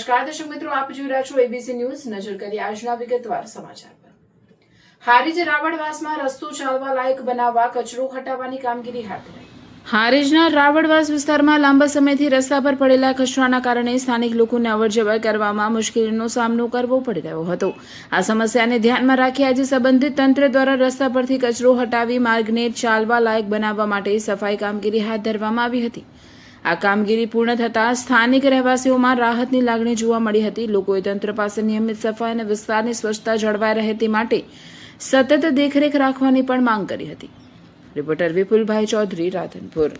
નમસ્કાર દર્શક મિત્રો, આપ જોઈ રહ્યા છો એબીસી ન્યૂઝ। નજર કરીએ આજના વિગતવાર સમાચાર પર। હારીજ રાવણવાસમાં રસ્તો ચાલવા લાયક બનાવવા કચરો હટાવવાની કામગીરી હાથ ધરાઈ। હારીજના રાવણવાસ વિસ્તારમાં લાંબા સમયથી રસ્તા પર પડેલા કચરાના કારણે સ્થાનિક લોકોને અવરજવર કરવામાં મુશ્કેલીનો સામનો કરવો પડી રહ્યો હતો। આ સમસ્યાને ધ્યાનમાં રાખી આજે સંબંધિત તંત્ર દ્વારા રસ્તા પરથી કચરો હટાવી માર્ગને ચાલવા લાયક બનાવવા માટે સફાઈ કામગીરી હાથ ધરવામાં આવી હતી। આ કામગીરી પૂર્ણ થતાં સ્થાનિક રહેવાસીઓમાં રાહતની લાગણી જોવા મળી હતી। લોકોએ તંત્ર પાસે નિયમિત સફાઈ અને વિસ્તારની સ્વચ્છતા જળવાઈ રહે તે માટે સતત દેખરેખ રાખવાની પણ માંગ કરી હતી। રિપોર્ટર વિપુલભાઈ ચૌધરી, રાધનપુર।